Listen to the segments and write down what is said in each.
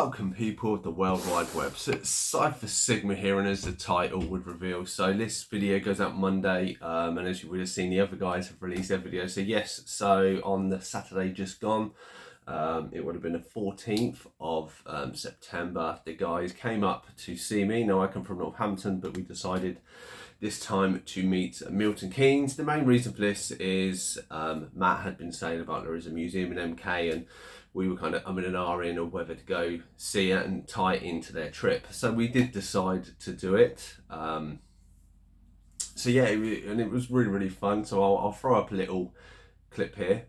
Welcome people of the World Wide Web. So it's Cypher Sigma here, and as the title would reveal, so this video goes out Monday, and as you would have seen, the other guys have released their video. So yes, so on the Saturday just gone, it would have been the 14th of September, the guys came up to see me. Now I come from Northampton, but we decided this time to meet Milton Keynes. The main reason for this is Matt had been saying about there is a museum in MK, and we were kind of umming and ahhing on whether to go see it and tie it into their trip. So we did decide to do it. So yeah, and it was really fun. So I'll throw up a little clip here.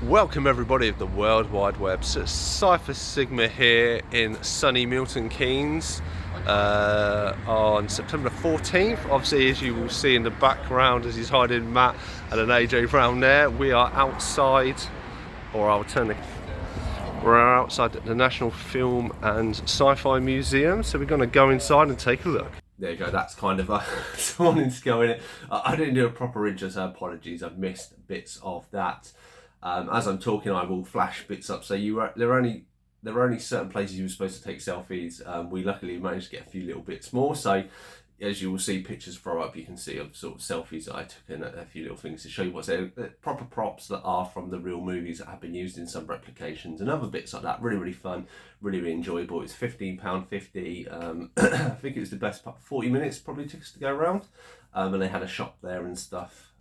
Welcome everybody of the World Wide Web. So it's Cypher Sigma here in sunny Milton Keynes on September 14th. Obviously, as you will see in the background as he's hiding Matt and an AJ Brown there, we are outside, or I'll turn the... We're outside the National Film and Sci-Fi Museum, so we're going to go inside and take a look. There you go, that's kind of someone to go in it. I didn't do a proper intro, so apologies, I've missed bits of that. As I'm talking, I will flash bits up. So there are only certain places you were supposed to take selfies. We luckily managed to get a few little bits more. So as you will see pictures throw up, you can see of sort of selfies that I took and a few little things to show you what's there. Proper props that are from the real movies that have been used in some replications and other bits like that. Really fun, really enjoyable. It's £15.50. I think it's the best part. 40 minutes probably took us to go around. And they had a shop there and stuff.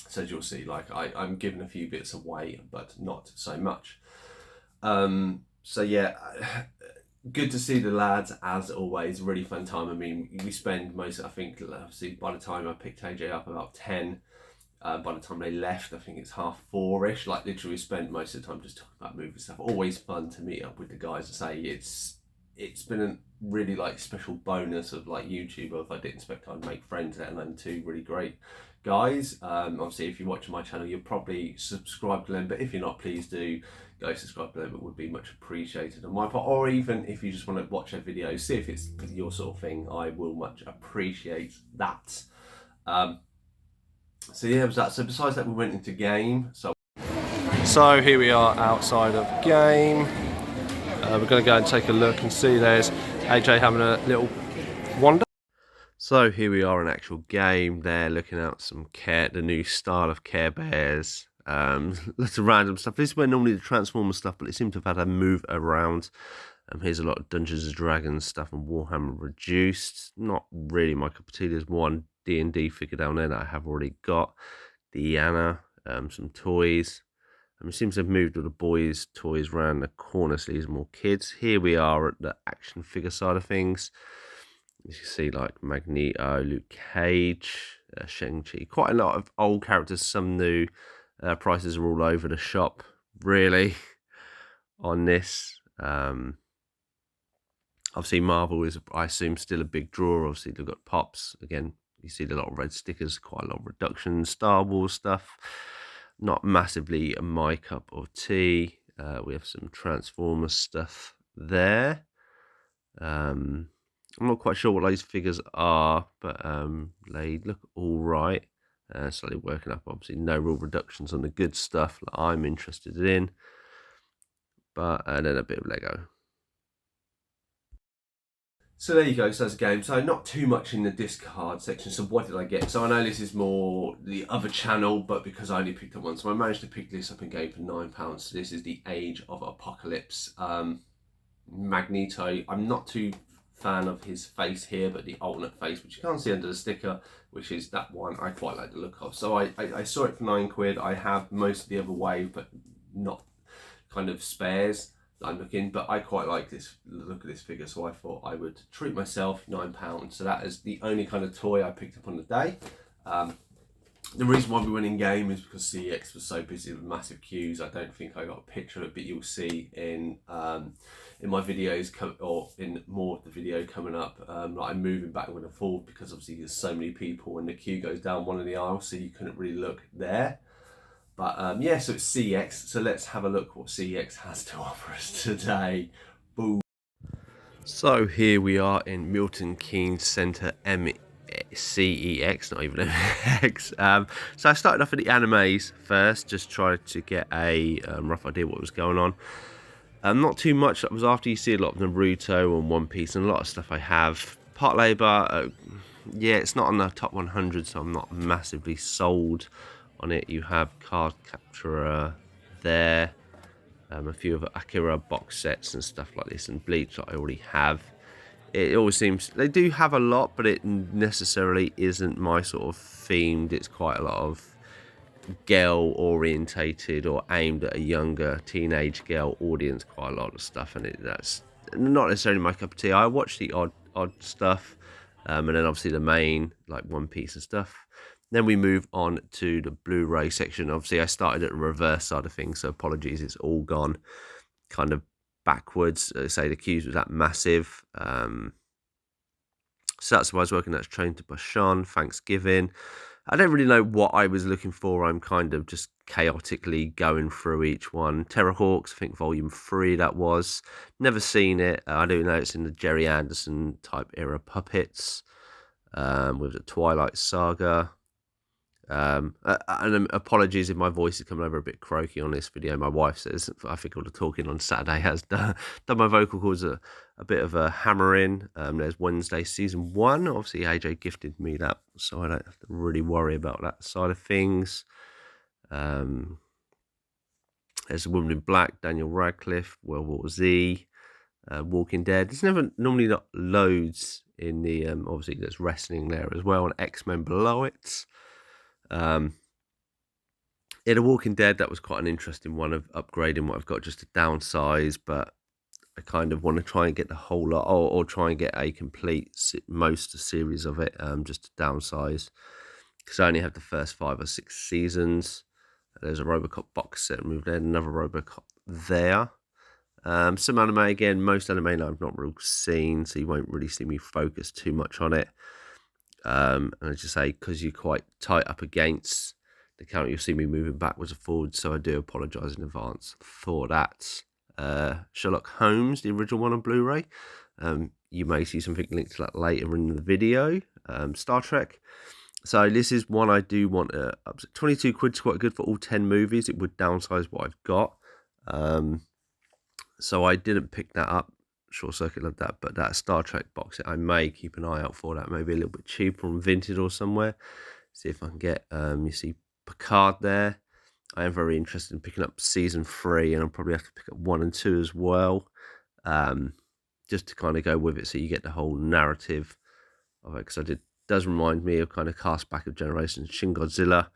So as you'll see, like I'm giving a few bits away, but not so much. So yeah, good to see the lads as always. Really fun time. I mean, we spend most, I think, obviously by the time I picked AJ up about 10, by the time they left, I think it's 4:30ish. Like literally spent most of the time just talking about movie stuff. Always fun to meet up with the guys and say it's been a really like special bonus of like YouTube. If I didn't expect I'd make friends, let alone two really great guys. Obviously if you're watching my channel, you'll probably subscribe to them, but if you're not, please do go subscribe to them. It would be much appreciated on my part, or even if you just want to watch a video, see if it's your sort of thing, I will much appreciate that. So yeah, it was that. So besides that, we went into game. So here we are outside of game. We're going to go and take a look and see there's AJ having a little wander. So here we are in actual game there, looking at some the new style of Care Bears. Lots of random stuff. This is where normally the Transformer stuff, but it seems to have had to move around. Here's a lot of Dungeons and Dragons stuff and Warhammer Reduced. Not really my cup of tea. There's one D&D figure down there that I have already got. Deanna, some toys. It seems to have moved all the boys' toys around the corner, so these are more kids. Here we are at the action figure side of things. As you see, like Magneto, Luke Cage, Shang-Chi. Quite a lot of old characters, some new. Prices are all over the shop, really, on this. Obviously, Marvel is, I assume, still a big draw. Obviously, they've got Pops. Again, you see a lot of red stickers, quite a lot of reductions. Star Wars stuff. Not massively my cup of tea. We have some Transformers stuff there. I'm not quite sure what those figures are, but they look all right. Slightly working up, obviously no real reductions on the good stuff that I'm interested in, but and then a bit of Lego. So there you go, so that's a game. So not too much in the discard section. So what did I get? So I know this is more the other channel, but because I only picked up one, so I managed to pick this up in game for £9. So this is the Age of Apocalypse. Magneto. I'm not too fan of his face here, but the alternate face, which you can't see under the sticker, which is that one, I quite like the look of. So I saw it for £9. I have most of the other wave, but not kind of spares that I'm looking, but I quite like this look of this figure, so I thought I would treat myself. £9. So that is the only kind of toy I picked up on the day. The reason why we went in game is because CEX was so busy with massive queues. I don't think I got a picture of it, but you'll see in my videos, or in more of the video coming up, like I'm moving backward and forward because obviously there's so many people and the queue goes down one of the aisles, so you couldn't really look there. But yeah, so it's CEX. So let's have a look what CEX has to offer us today. Boom. So here we are in Milton Keynes Centre CEX, not even MX. So I started off with the animes first, just tried to get a rough idea what was going on. Not too much. That was after you see a lot of Naruto and One Piece and a lot of stuff I have. Part Labour, yeah, it's not on the top 100, so I'm not massively sold on it. You have Card Capturer there, a few of Akira box sets and stuff like this, and Bleach that I already have. It always seems they do have a lot, but it necessarily isn't my sort of themed. It's quite a lot of girl orientated or aimed at a younger teenage girl audience, quite a lot of stuff, and that's not necessarily my cup of tea. I watch the odd stuff, and then obviously the main like One Piece and stuff. Then we move on to the Blu-ray section. Obviously I started at the reverse side of things, so apologies, it's all gone kind of backwards. Say the queues was that massive. So that's why I was working. That's Train to Busan, Thanksgiving. I don't really know what I was looking for. I'm kind of just chaotically going through each one. Terrorhawks, I think Volume 3 that was. Never seen it. I don't know it's in the Jerry Anderson type era puppets. With the Twilight Saga. And apologies if my voice is coming over a bit croaky on this video. My wife says I think all the talking on Saturday has done my vocal cords a bit of a hammering. There's Wednesday season 1. Obviously AJ gifted me that, so I don't have to really worry about that side of things. There's A Woman in Black, Daniel Radcliffe, World War Z, Walking Dead. There's never normally not loads in the obviously there's wrestling there as well, and X-Men below it. Yeah, The Walking Dead, that was quite an interesting one of upgrading what I've got just to downsize, but I kind of want to try and get the whole lot, or try and get a complete most series of it, just to downsize, because I only have the first 5 or 6 seasons. There's a RoboCop box set moved in, another RoboCop there. Some anime again, most anime I've not really seen, so you won't really see me focus too much on it. And I just say, because you're quite tight up against the count, you'll see me moving backwards and forwards, so I do apologise in advance for that. Sherlock Holmes, the original one on Blu-ray. You may see something linked to that later in the video. Star Trek. So this is one I do want. 22 quid's quite good for all 10 movies. It would downsize what I've got. So I didn't pick that up. Short Circuit loved that, but that Star Trek box set, I may keep an eye out for that. Maybe a little bit cheaper on Vinted or somewhere. See if I can get, you see Picard there. I am very interested in picking up season 3, and I'll probably have to pick up 1 and 2 as well, just to kind of go with it, so you get the whole narrative of it. Because does remind me of kind of cast back of Generations. Shin Godzilla,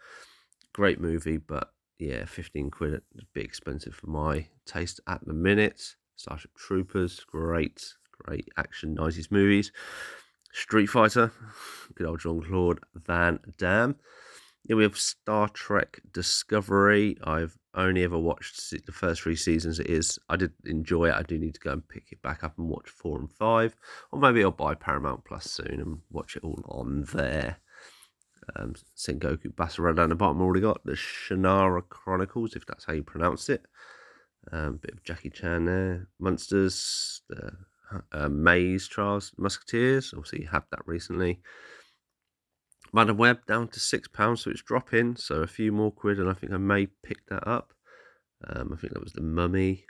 great movie, but yeah, 15 quid, a bit expensive for my taste at the minute. Starship Troopers, great action 90s movies. Street Fighter, good old Jean-Claude Van Damme. Yeah, we have Star Trek Discovery. I've only ever watched the first 3 seasons. I did enjoy it. I do need to go and pick it back up and watch 4 and 5. Or maybe I'll buy Paramount Plus soon and watch it all on there. Sengoku Basara down the bottom. Already got the Shannara Chronicles, if that's how you pronounce it. Bit of Jackie Chan there. Monsters, the Maze Trials, Musketeers. Obviously, you had that recently. Madam Web down to £6, so it's dropping. So a few more quid, and I think I may pick that up. I think that was The Mummy.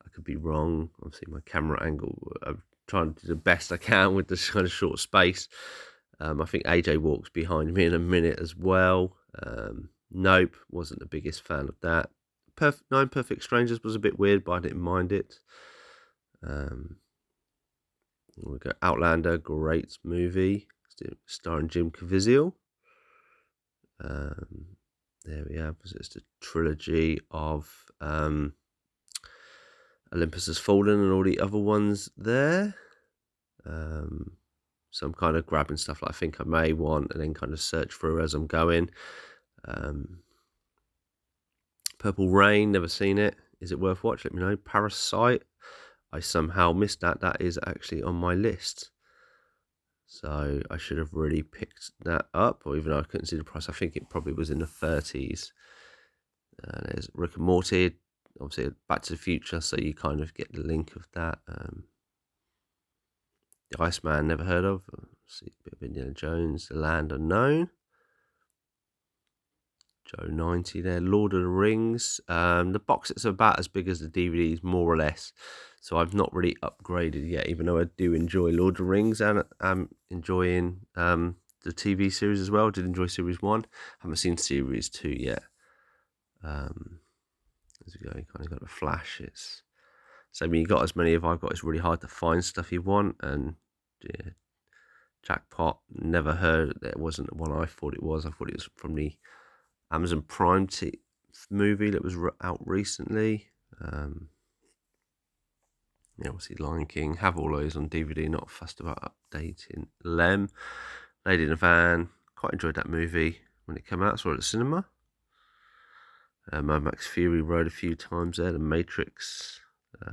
I could be wrong. Obviously, my camera angle, I'm trying to do the best I can with this kind of short space. I think AJ walks behind me in a minute as well. Nope, wasn't the biggest fan of that. 9 Perfect Strangers was a bit weird, but I didn't mind it. We go Outlander, great movie, starring Jim Caviezel. There we have. It's the trilogy of Olympus Has Fallen and all the other ones there. So I'm kind of grabbing stuff that I think I may want and then kind of search through as I'm going. Purple Rain, never seen it. Is it worth watching? Let me know. Parasite, I somehow missed that. That is actually on my list. So I should have really picked that up, or even though I couldn't see the price, I think it probably was in the 30s. There's Rick and Morty, obviously Back to the Future, so you kind of get the link of that. The Iceman, never heard of. See a bit of Indiana Jones, The Land Unknown. Joe 90 there. Lord of the Rings. The box sets are about as big as the DVDs, more or less. So I've not really upgraded yet, even though I do enjoy Lord of the Rings and I'm enjoying the TV series as well. I did enjoy series 1. Haven't seen series 2 yet. As we go, you kind of got the Flash. It's so when you got as many as I've got, it's really hard to find stuff you want. And yeah, Jackpot, never heard that it wasn't the one I thought it was. I thought it was from the Amazon Prime movie that was out recently. Yeah, obviously Lion King. Have all those on DVD. Not fussed about updating them. Lady in a Van. Quite enjoyed that movie when it came out. Saw it at the cinema. Mad Max Fury Road a few times there. The Matrix.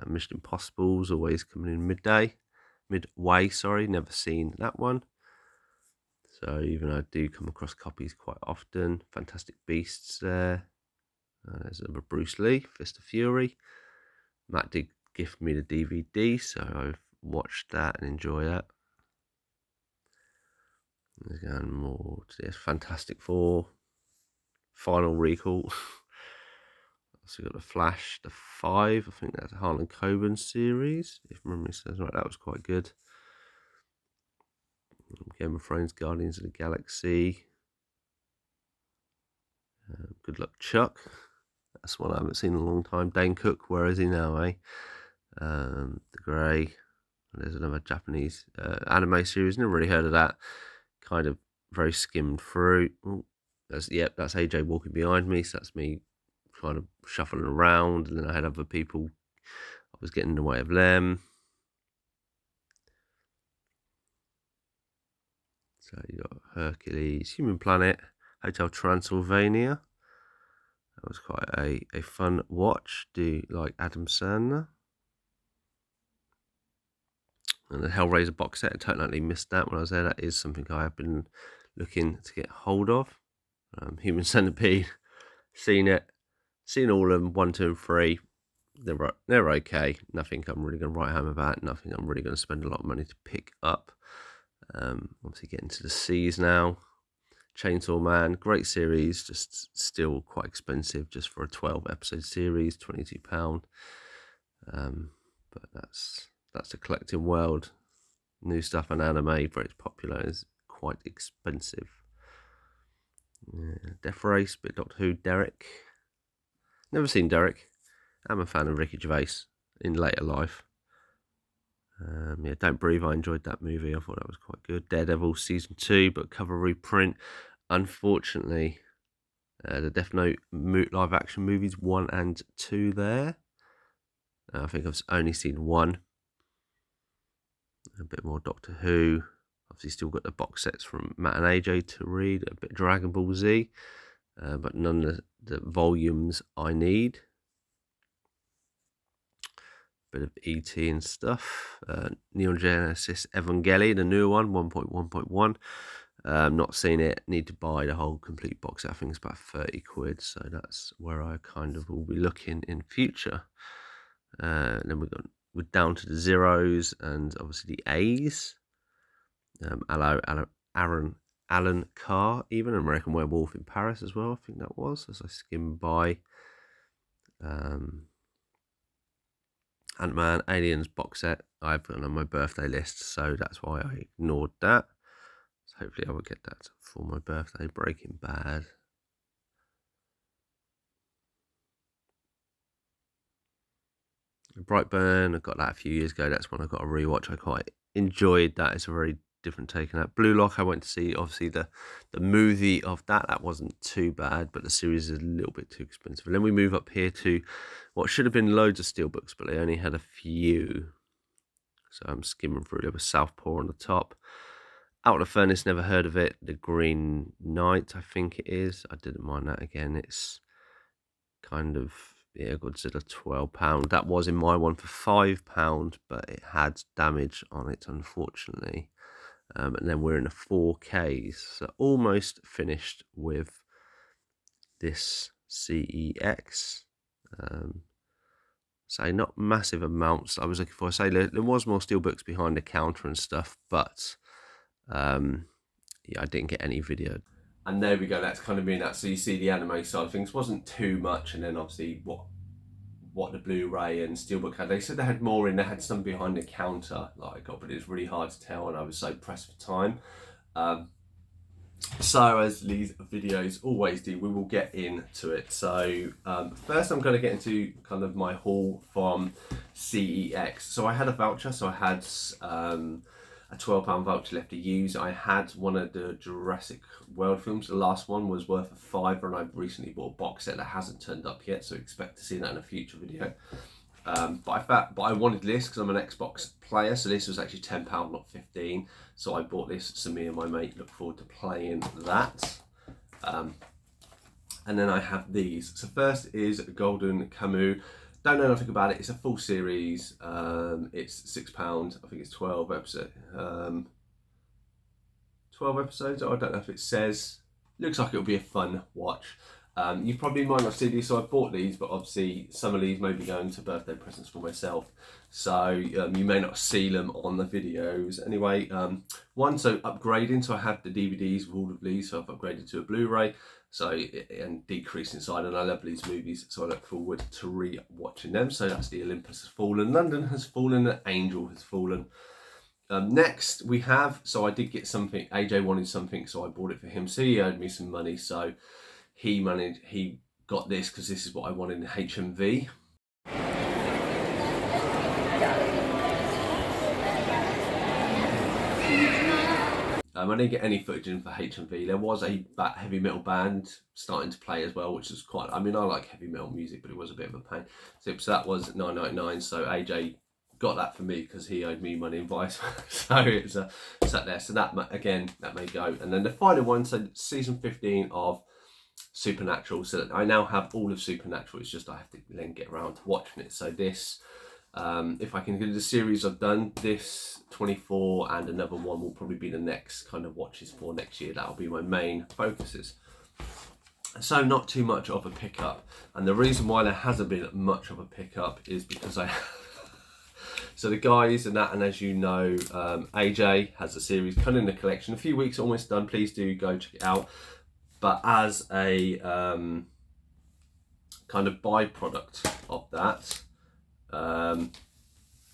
Mission Impossible's always coming in midway. Sorry, never seen that one. So even I do come across copies quite often. Fantastic Beasts there. There's a Bruce Lee, Fist of Fury. Matt did gift me the DVD, so I've watched that and enjoy that. There's going more to this. Fantastic Four. Final Recall. Also got the Flash, the 5. I think that's a Harlan Coben series, if memory serves right. That was quite good. Game of Thrones, Guardians of the Galaxy. Good Luck Chuck. That's one I haven't seen in a long time. Dane Cook, where is he now, eh? The Grey. There's another Japanese anime series. Never really heard of that. Kind of very skimmed through. Ooh, that's AJ walking behind me. So that's me kind of shuffling around. And then I had other people. I was getting in the way of them. So you got Hercules, Human Planet, Hotel Transylvania. That was quite a fun watch. Do you like Adam Sandler? And the Hellraiser box set, I totally missed that when I was there. That is something I have been looking to get hold of. Human Centipede, seen it, seen all of them, 1, 2, and 3. They're okay. Nothing I'm really going to write home about. Nothing I'm really going to spend a lot of money to pick up. Obviously getting to the seas now. Chainsaw Man, great series, just still quite expensive just for a 12 episode series, £22. But that's a collecting world. New stuff and anime, very popular, is quite expensive. Death Race, bit Doctor Who, Derek. Never seen Derek. I'm a fan of Ricky Gervais in later life. Don't Breathe, I enjoyed that movie. I thought that was quite good. Daredevil Season 2, but cover reprint. Unfortunately, the Death Note live action movies 1 and 2 there. I think I've only seen 1. A bit more Doctor Who. Obviously still got the box sets from Matt and AJ to read. A bit of Dragon Ball Z. But none of the volumes I need. Bit of ET and stuff. Neon Genesis Evangelion, the new one, 1.1.1. Not seen it. Need to buy the whole complete box. I think it's about 30 quid. So that's where I kind of will be looking in future. Then we're down to the zeros and obviously the A's. Alan Carr, even American Werewolf in Paris as well. I think that was, as I skimmed by. Ant-Man, Aliens box set I've got on my birthday list, so that's why I ignored that. So hopefully I will get that for my birthday. Breaking Bad. Brightburn, I got that a few years ago. That's one I got a rewatch. I quite enjoyed that. It's a very different take on that. Blue Lock, I went to see, obviously, the movie of that. That wasn't too bad, but the series is a little bit too expensive. And then we move up here to what should have been loads of steelbooks, but they only had a few. So I'm skimming through. There was Southpaw on the top. Out of the Furnace, never heard of it. The Green Knight, I think it is. I didn't mind that. Again, it's kind of, Godzilla, £12. That was in my one for £5, but it had damage on it, unfortunately. And then we're in the 4Ks. So almost finished with this CEX. Say not massive amounts I was looking for. Say there was more steelbooks behind the counter and stuff, but I didn't get any video. And there we go, that's kind of been that. So you see the anime side of things wasn't too much, and then obviously what the Blu-ray and Steelbook had. They said they had more in, they had some behind the counter like I got, but it was really hard to tell, and I was so pressed for time. So as these videos always do, we will get into it. So first I'm going to get into kind of my haul from CEX. So I had a voucher, so I had a £12 voucher left to use. I had one of the Jurassic World films. The last one was worth a £5, and I've recently bought a box set that hasn't turned up yet, so expect to see that in a future video. But I wanted this because I'm an Xbox player, so this was actually £10, not 15. So I bought this, so me and my mate look forward to playing that. And then I have these. So first is Golden Kamuy. Don't know nothing about it. It's a full series. It's £6. I think it's 12 episodes. 12 episodes. I don't know if it says. Looks like it'll be a fun watch. You probably might not see these, so I bought these, but obviously some of these may be going to birthday presents for myself, so you may not see them on the videos. Anyway, so upgrading, so I have the DVDs with all of these, so I've upgraded to a Blu-ray, and decreasing size, and I love these movies, so I look forward to re-watching them. So that's the Olympus Has Fallen, London Has Fallen, the Angel Has Fallen. Next we have, so I did get something, AJ wanted something, so I bought it for him, so he owed me some money, so he got this because this is what I wanted in HMV. I didn't get any footage in for HMV. There was a heavy metal band starting to play as well, which was quite, I mean, I like heavy metal music, but it was a bit of a pain. So that was £9.99, so AJ got that for me because he owed me money and vice versa. So it's sat there, so that, again, that may go. And then the final one, so season 15 of Supernatural, so I now have all of Supernatural. It's just I have to then get around to watching it. So this, if I can do the series I've done, this 24 and another one will probably be the next kind of watches for next year. That'll be my main focuses. So not too much of a pickup, and the reason why there hasn't been much of a pickup is because I so the guys and that, and as you know, AJ has a series coming in the collection, a few weeks almost done. Please do go check it out. But as a kind of byproduct of that,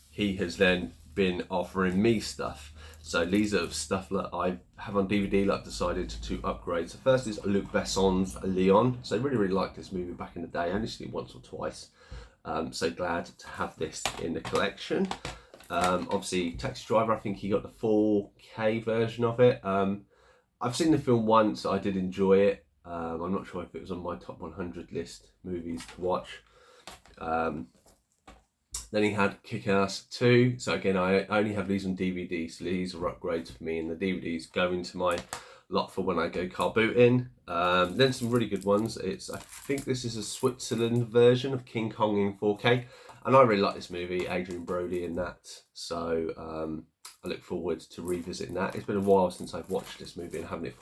he has then been offering me stuff. So these are stuff that I have on DVD that I've decided to upgrade. So first is Luc Besson's Leon. So I really liked this movie back in the day. I only seen it once or twice. So glad to have this in the collection. Obviously Taxi Driver, I think he got the 4K version of it. I've seen the film once, I did enjoy it. I'm not sure if it was on my top 100 list movies to watch. Then he had Kick-Ass 2. So again, I only have these on DVD, so these are upgrades for me, and the DVDs go into my lot for when I go car booting. Then some really good ones. I think this is a Switzerland version of King Kong in 4K. And I really like this movie, Adrian Brody in that. So I look forward to revisiting that. It's been a while since I've watched this movie and haven't it.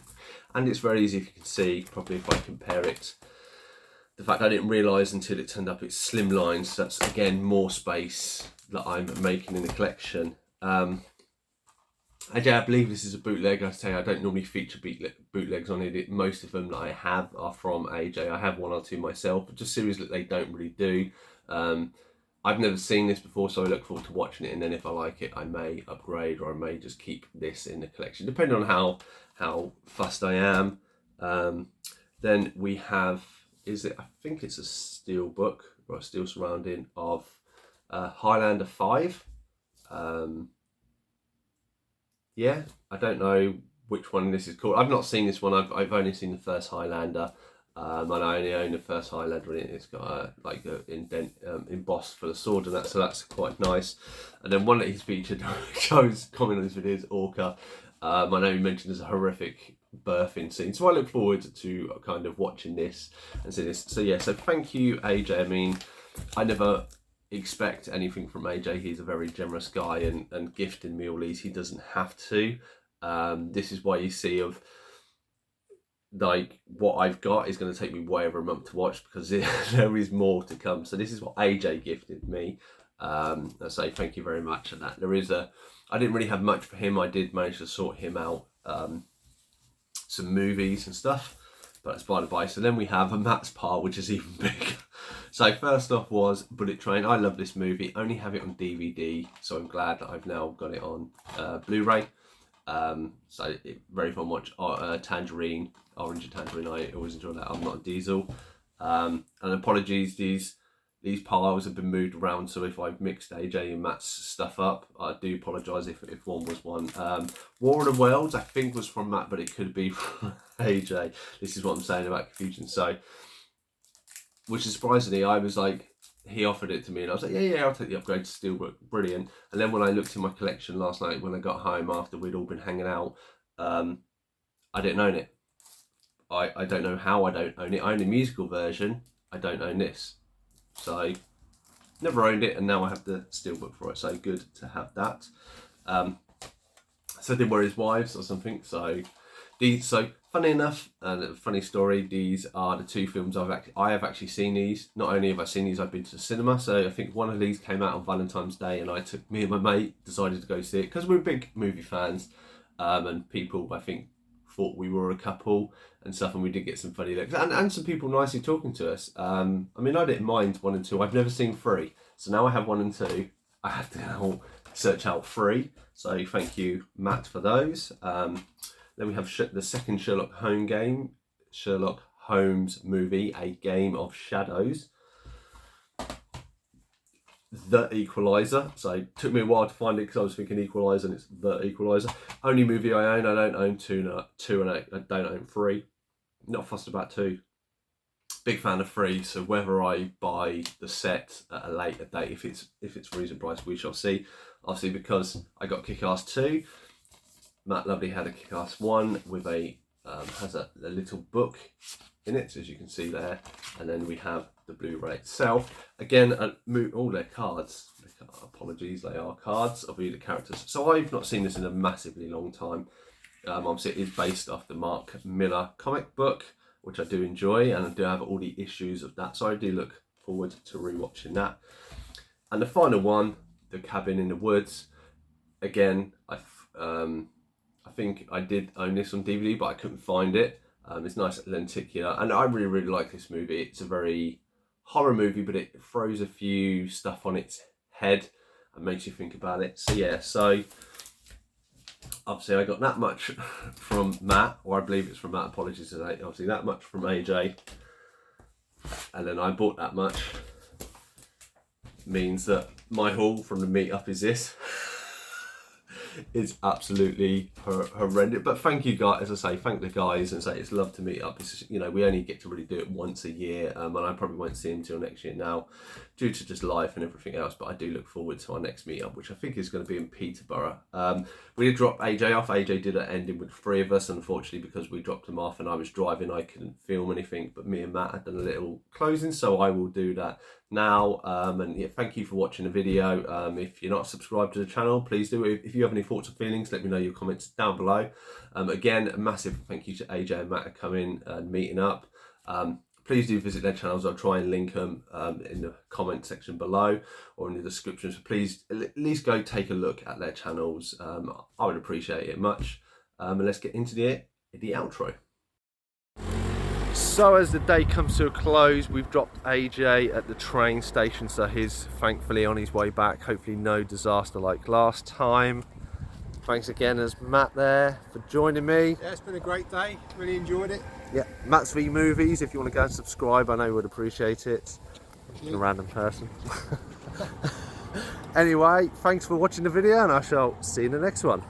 And it's very easy, if you can see, probably if I compare it. The fact I didn't realise until it turned up, it's slimline. So that's, again, more space that I'm making in the collection. I believe this is a bootleg. I say I don't normally feature bootlegs on it. Most of them that I have are from AJ. I have one or two myself, but just series that they don't really do. I've never seen this before, so I look forward to watching it, and then if I like it, I may upgrade, or I may just keep this in the collection, depending on how fussed I am. Then we have, I think it's a steel book, or a steel surrounding of Highlander 5. Yeah, I don't know which one this is called. I've not seen this one. I've only seen the first Highlander. And I only own the first Highlander in it. It's got a indent embossed for the sword and that, so that's quite nice. And then one that he's featured, which I was commenting on this video, is Orca. I know he mentioned there's a horrific birthing scene, so I look forward to kind of watching this and seeing this. So yeah, so thank you, AJ. I mean, I never expect anything from AJ. He's a very generous guy, and gifting me all these, he doesn't have to. This is why you see of, like, what I've got is going to take me way over a month to watch, because there is more to come. So this is what AJ gifted me. I say thank you very much. And that I didn't really have much for him. I did manage to sort him out some movies and stuff, but it's by the by. So then we have a Matt's pile, which is even bigger. So first off was Bullet Train. I love this movie, only have it on DVD, so I'm glad that I've now got it on Blu-ray. So very fun watch. Tangerine, Orange and Tangerine, I always enjoy that. I'm not a Diesel. And apologies, these piles have been moved around, so if I've mixed AJ and Matt's stuff up, I do apologise if one was one. War of the Worlds, I think, was from Matt, but it could be from AJ. This is what I'm saying about confusion. So, which is surprisingly, I was like, he offered it to me and I was like, yeah, I'll take the upgrade to Steelbook, brilliant. And then when I looked in my collection last night, when I got home after we'd all been hanging out, I didn't own it. I don't know how I don't own it. I own the musical version, I don't own this. So, never owned it, and now I have the Steelbook for it, so good to have that. So they were his wives or something, so funny enough, and a funny story, these are the two films I have actually seen these. Not only have I seen these, I've been to the cinema, so I think one of these came out on Valentine's Day, and me and my mate decided to go see it, because we're big movie fans, and people, I think, thought we were a couple and stuff, and we did get some funny looks and some people nicely talking to us. I mean, I didn't mind 1 and 2. I've never seen 3, so now I have 1 and 2. I have to now search out 3, so thank you, Matt, for those. Then we have the second Sherlock Holmes movie, A Game of Shadows. The Equalizer. So it took me a while to find it because I was thinking Equalizer, and it's The Equalizer. Only movie I own. I don't own 2 and 8. I don't own 3. Not fussed about 2. Big fan of 3. So whether I buy the set at a later date, if it's reasonable price, we shall see. Obviously, because I got Kick-Ass 2. Matt Lovely had a Kick-Ass 1 with has a little book in it, as you can see there, and then we have the Blu-ray itself. Again, all their cards. Apologies, they are cards of the characters. So I've not seen this in a massively long time. Obviously, it is based off the Mark Millar comic book, which I do enjoy, and I do have all the issues of that. So I do look forward to rewatching that. And the final one, The Cabin in the Woods. Again, I think I did own this on DVD, but I couldn't find it. It's nice lenticular, and I really, really like this movie. It's a very horror movie, but it throws a few stuff on its head and makes you think about it. So yeah, so obviously I got that much from Matt, or I believe it's from Matt, apologies today. Obviously that much from AJ, and then I bought that much. Means that my haul from the meetup is this. It's absolutely horrendous, but thank you guys, as I say, thank the guys, and say it's love to meet up. It's just, you know, we only get to really do it once a year, and I probably won't see him until next year now, due to just life and everything else, but I do look forward to our next meetup, which I think is going to be in Peterborough. We did drop AJ off. AJ did an ending with 3 of us, unfortunately, because we dropped him off and I was driving, I couldn't film anything, but me and Matt had done a little closing, so I will do that now. And yeah, thank you for watching the video. If you're not subscribed to the channel, please do. If you have any thoughts or feelings, let me know your comments down below. Again, a massive thank you to AJ and Matt for coming and meeting up. Please do visit their channels. I'll try and link them in the comment section below or in the description. So please at least go take a look at their channels. I would appreciate it much. And let's get into the outro. So as the day comes to a close, we've dropped AJ at the train station, so he's thankfully on his way back. Hopefully no disaster like last time. Thanks again as Matt there for joining me. Yeah, it's been a great day, really enjoyed it. Yeah, Matt's V Movies, if you want to go and subscribe, I know you would appreciate it. A random person. Anyway, thanks for watching the video, and I shall see you in the next one.